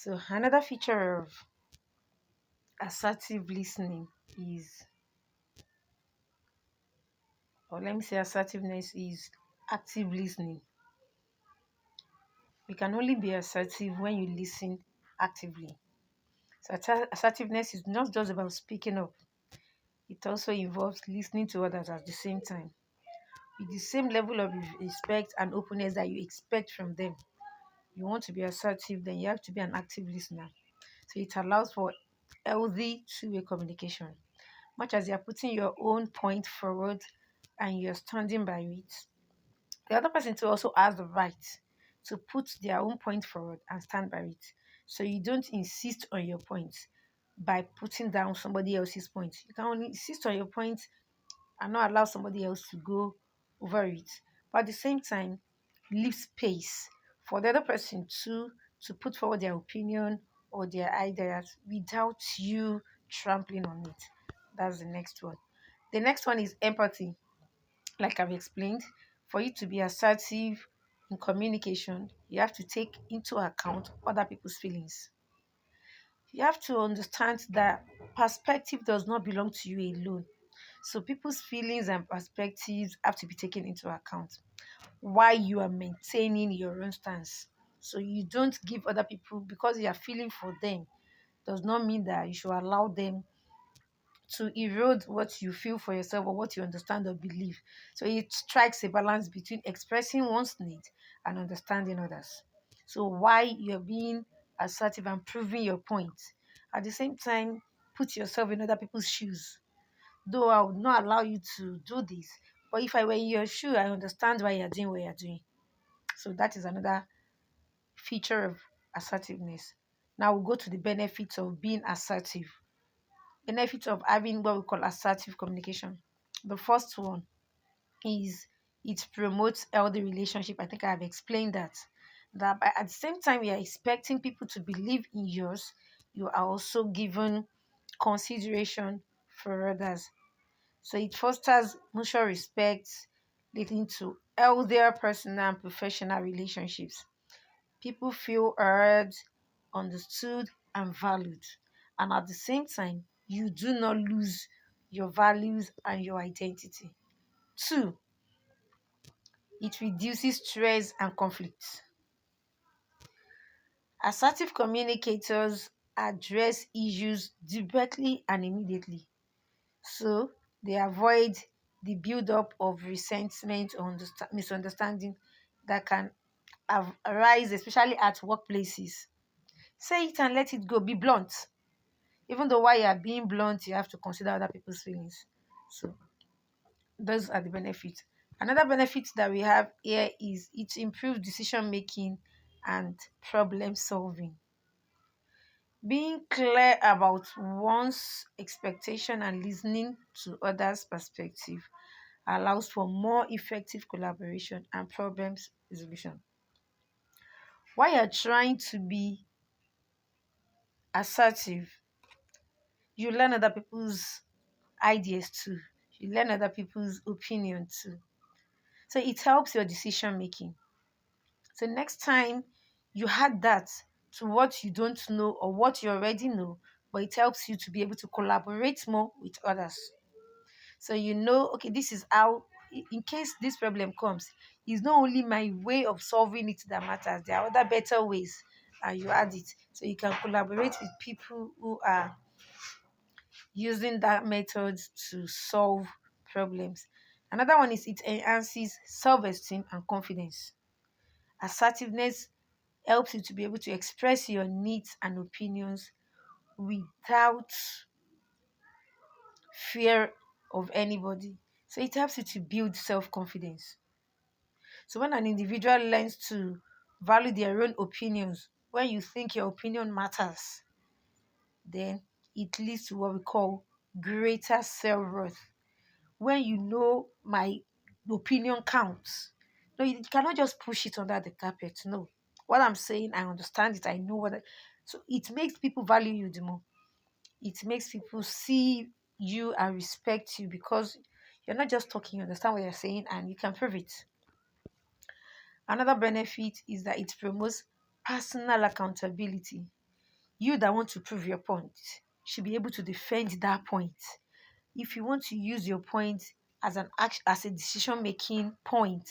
So another feature of assertive listening is, or let me say assertiveness is active listening. You can only be assertive when you listen actively. So assertiveness is not just about speaking up. It also involves listening to others at the same time with the same level of respect and openness that you expect from them. You want to be assertive, then you have to be an active listener. So it allows for healthy two-way communication. Much as you're putting your own point forward and you're standing by it, the other person to also has the right to put their own point forward and stand by it. So you don't insist on your point by putting down somebody else's point. You can only insist on your point and not allow somebody else to go over it. But at the same time, leave space for the other person to put forward their opinion or their ideas without you trampling on it. That's the next one. The next one is empathy. Like I've explained, for you to be assertive in communication, you have to take into account other people's feelings. You have to understand that perspective does not belong to you alone. So people's feelings and perspectives have to be taken into account while you are maintaining your own stance. So you don't give other people because you are feeling for them does not mean that you should allow them to erode what you feel for yourself or what you understand or believe. So it strikes a balance between expressing one's need and understanding others. So why you're being assertive and proving your point. At the same time, put yourself in other people's shoes. Though I would not allow you to do this, but if I were in your shoe, I understand why you're doing what you're doing. So that is another feature of assertiveness. Now we'll go to the benefits of being assertive. Benefits of having what we call assertive communication. The first one is it promotes healthy relationship. I think I have explained that. That by, at the same time you are expecting people to believe in yours, you are also given consideration for others. So it fosters mutual respect, leading to healthier personal and professional relationships. People feel heard, understood, and valued. And at the same time, you do not lose your values and your identity. Two, it reduces stress and conflict. Assertive communicators address issues directly and immediately. So they avoid the build-up of resentment or misunderstanding that can arise, especially at workplaces. Say it and let it go. Be blunt. Even though while you are being blunt, you have to consider other people's feelings. So those are the benefits. Another benefit that we have here is it improves decision making and problem solving. Being clear about one's expectation and listening to others' perspective allows for more effective collaboration and problem resolution. While you're trying to be assertive, you learn other people's ideas too. You learn other people's opinion too. So it helps your decision making. So next time you add that to what you don't know or what you already know, but it helps you to be able to collaborate more with others. So you know, okay, this is how, in case this problem comes, it's not only my way of solving it that matters, there are other better ways, and you add it. So you can collaborate with people who are using that method to solve problems. Another one is it enhances self esteem and confidence. Assertiveness helps you to be able to express your needs and opinions without fear of anybody. So it helps you to build self confidence. So when an individual learns to value their own opinions, when you think your opinion matters, then it leads to what we call greater self worth. When you know my opinion counts, no, you cannot just push it under the carpet. No, what I'm saying, I understand it. I know so it makes people value you the more. It makes people see you and respect you because you're not just talking. You understand what you're saying, and you can prove it. Another benefit is that it promotes personal accountability. You that want to prove your point should be able to defend that point. If you want to use your point as an act as a decision making point,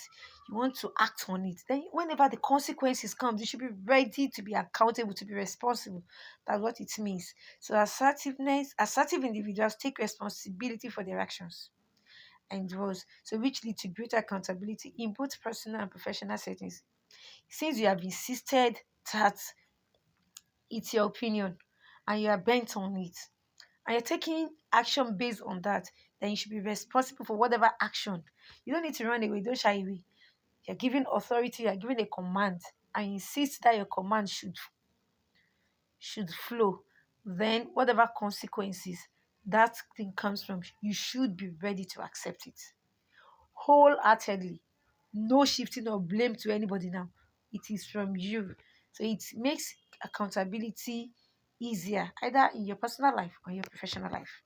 you want to act on it, then whenever the consequences come, you should be ready to be accountable, to be responsible. That's what it means. So assertive individuals take responsibility for their actions and roles, so which lead to greater accountability in both personal and professional settings. Since you have insisted that it's your opinion and you are bent on it, and you're taking action based on that, then you should be responsible for whatever action. You don't need to run away, don't shy away. You're giving authority, you're giving a command, and you insist that your command should flow. Then whatever consequences that thing comes from, you should be ready to accept it wholeheartedly. No shifting of blame to anybody now. It is from you. So it makes accountability easier, either in your personal life or your professional life.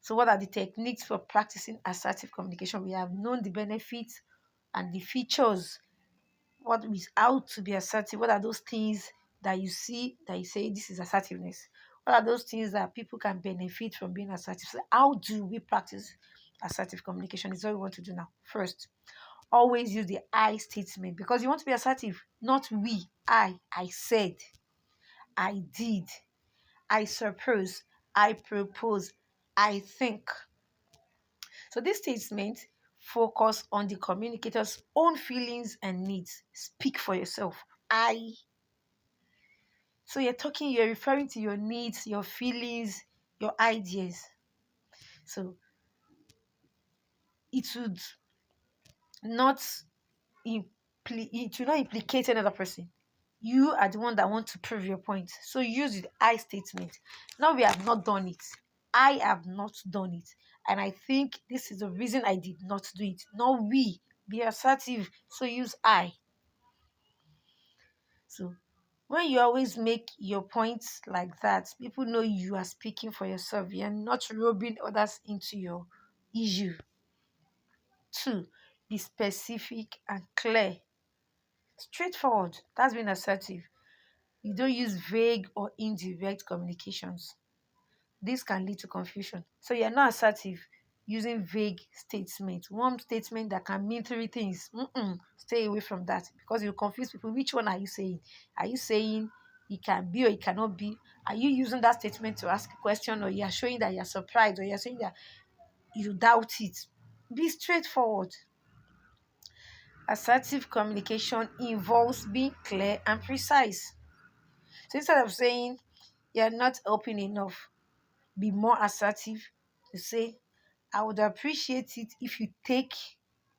So, what are the techniques for practicing assertive communication? We have known the benefits and the features. What is how to be assertive? What are those things that you see that you say this is assertiveness? What are those things that people can benefit from being assertive? So, how do we practice assertive communication? Is what we want to do now. First, always use the I statement because you want to be assertive, not we. I said, I did, I suppose, I propose, I think. So this statement focus on the communicator's own feelings and needs. Speak for yourself. I. So you're referring to your needs, your feelings, your ideas. So it would not it will not implicate another person. You are the one that want to prove your point. So use the I statement. Now we have not done it. I have not done it. And I think this is the reason I did not do it. Not we. Be assertive. So use I. So when you always make your points like that, people know you are speaking for yourself. You're not rubbing others into your issue. Two, be specific and clear. Straightforward. That's being assertive. You don't use vague or indirect communications. This can lead to confusion. So you're not assertive using vague statements. One statement that can mean three things. Stay away from that because you confuse people. Which one are you saying? Are you saying it can be or it cannot be? Are you using that statement to ask a question, or you're showing that you're surprised, or you're saying that you doubt it? Be straightforward. Assertive communication involves being clear and precise. So instead of saying you're not open enough, be more assertive to say, I would appreciate it if you take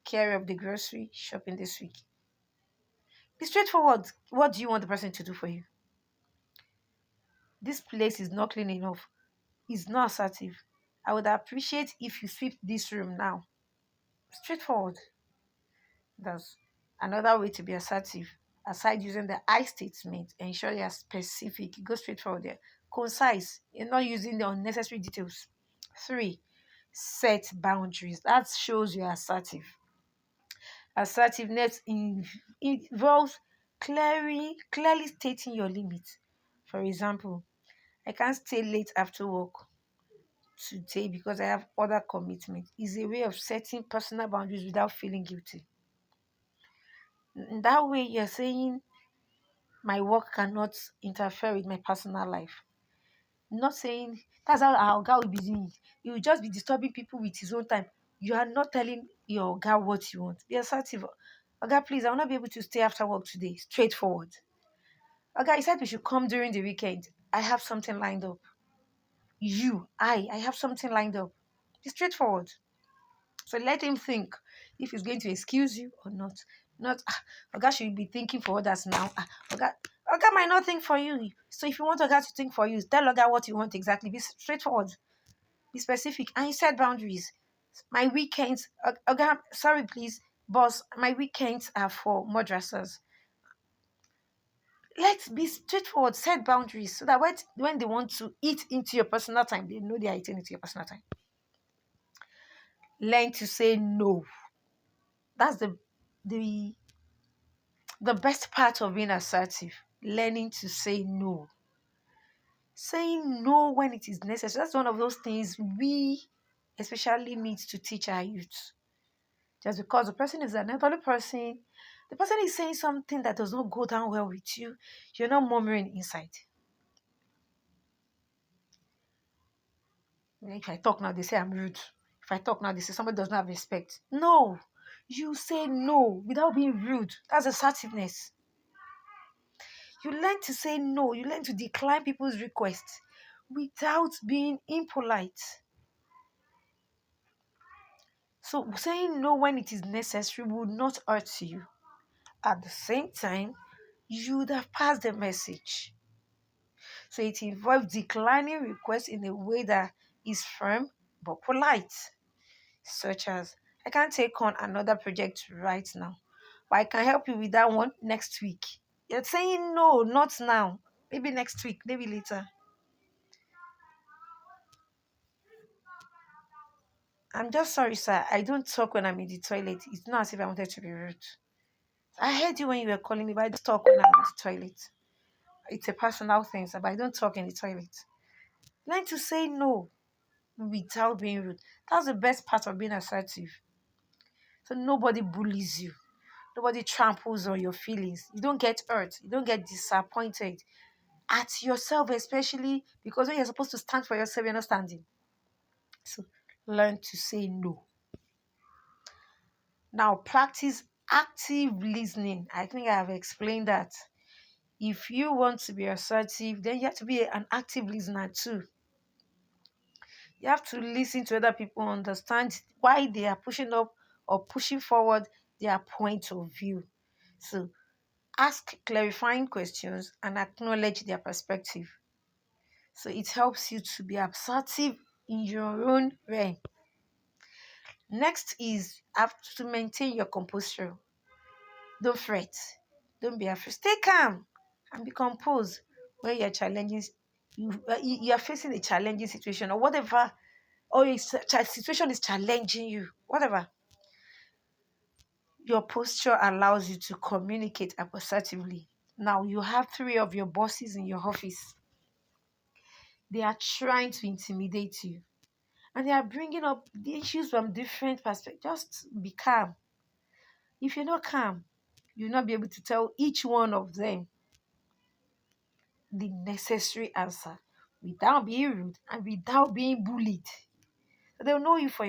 care of the grocery shopping this week. Be straightforward. What do you want the person to do for you? This place is not clean enough. It's not assertive. I would appreciate if you sweep this room now. Straightforward. That's another way to be assertive. Aside using the I statement, ensure you are specific. Go straight forward there. Concise. You're not using the unnecessary details. Three, set boundaries. That shows you're assertive. Assertiveness involves clearly stating your limits. For example, I can't stay late after work today because I have other commitments. Is a way of setting personal boundaries without feeling guilty. In that way, you're saying my work cannot interfere with my personal life. Not saying that's how our guy will be doing it. He will just be disturbing people with his own time. You are not telling your guy what you want. Be assertive. Okay, please, I will not be able to stay after work today. Straightforward. Okay, I said we should come during the weekend. I have something lined up. I have something lined up. Be straightforward. So let him think if he's going to excuse you or not. Not, Oga should be thinking for others now. Oga might not think for you. So if you want Oga to think for you, tell Oga what you want exactly. Be straightforward. Be specific. And you set boundaries. My weekends, Oga, sorry please, boss, my weekends are for madrasas. Let's be straightforward. Set boundaries so that when they want to eat into your personal time, they know they are eating into your personal time. Learn to say no. That's the best part of being assertive. Learning to say no. Saying no when it is necessary. That's one of those things we especially need to teach our youth. Just because the person is an elderly person, the person is saying something that does not go down well with you, you're not murmuring inside. If I talk now, they say I'm rude. If I talk now, they say somebody does not have respect. No, you say no without being rude. That's assertiveness. You learn to say no. You learn to decline people's requests without being impolite. So saying no when it is necessary will not hurt you. At the same time, you would have passed the message. So it involves declining requests in a way that is firm but polite, such as I can't take on another project right now, but I can help you with that one next week. You're saying no, not now. Maybe next week, maybe later. I'm just sorry, sir. I don't talk when I'm in the toilet. It's not as if I wanted to be rude. I heard you when you were calling me, but I don't talk when I'm in the toilet. It's a personal thing, sir, but I don't talk in the toilet. Learn to say no without being rude. That's the best part of being assertive. So nobody bullies you. Nobody tramples on your feelings. You don't get hurt. You don't get disappointed at yourself, especially because when you're supposed to stand for yourself, you're not standing. So learn to say no. Now practice active listening. I think I have explained that. If you want to be assertive, then you have to be an active listener too. You have to listen to other people, understand why they are pushing up or pushing forward their point of view. So ask clarifying questions and acknowledge their perspective. So it helps you to be assertive in your own way. Next is have to maintain your composure. Don't fret. Don't be afraid. Stay calm and be composed when you're challenging. You are facing a challenging situation or whatever, or a situation is challenging you. Whatever, your posture allows you to communicate assertively. Now you have three of your bosses in your office. They are trying to intimidate you, and they are bringing up the issues from different perspectives. Just be calm. If you're not calm, you'll not be able to tell each one of them the necessary answer without being rude and without being bullied. So they'll know you for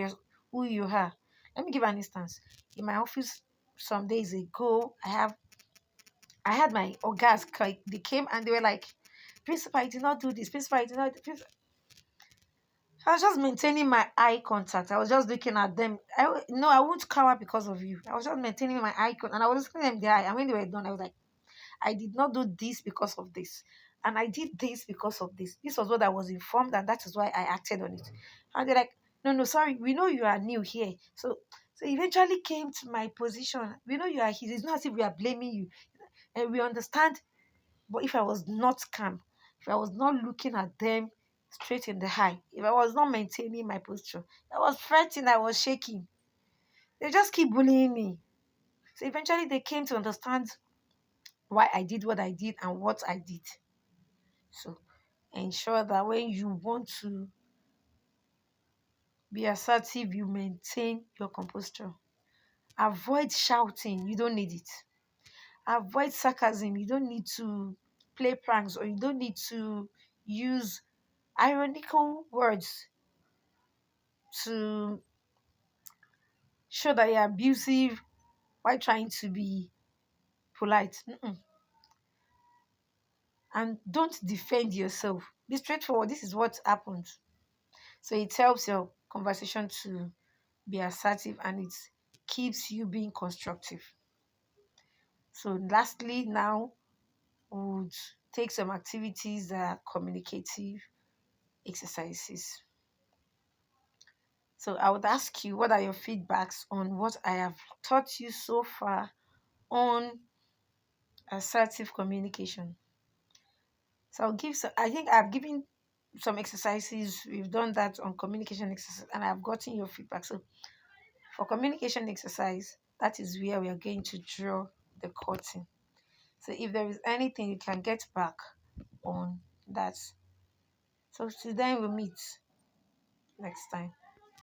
who you are. Let me give an instance. In my office some days ago, I had my organs. They came and they were like, "Principal, I did not do this. Principal, I did not." I was just maintaining my eye contact. I was just looking at them. No, I won't cower because of you. I was just maintaining my eye contact, and I was looking at them in the eye. And when they were done, I was like, I did not do this because of this. And I did this because of this. This was what I was informed, and that is why I acted on it. And they're like, no, no, sorry, we know you are new here. So eventually came to my position. We know you are here. It's not as if we are blaming you. And we understand. But if I was not calm, if I was not looking at them straight in the eye, if I was not maintaining my posture, I was fretting, I was shaking. They just keep bullying me. So eventually they came to understand why I did what I did and what I did. So ensure that when you want to be assertive, you maintain your composure. Avoid shouting, you don't need it. Avoid sarcasm, you don't need to play pranks or you don't need to use ironical words to show that you're abusive while trying to be polite. Mm-mm. And don't defend yourself. Be straightforward. This is what happened. So it helps your conversation to be assertive and it keeps you being constructive. So lastly, now would take some activities that are communicative exercises. So I would ask you, what are your feedbacks on what I have taught you so far on assertive communication? So I'll give some, I think I've given some exercises. We've done that on communication exercise and I've gotten your feedback. So for communication exercise, that is where we are going to draw the curtain. So if there is anything you can get back on that. So till then we meet next time.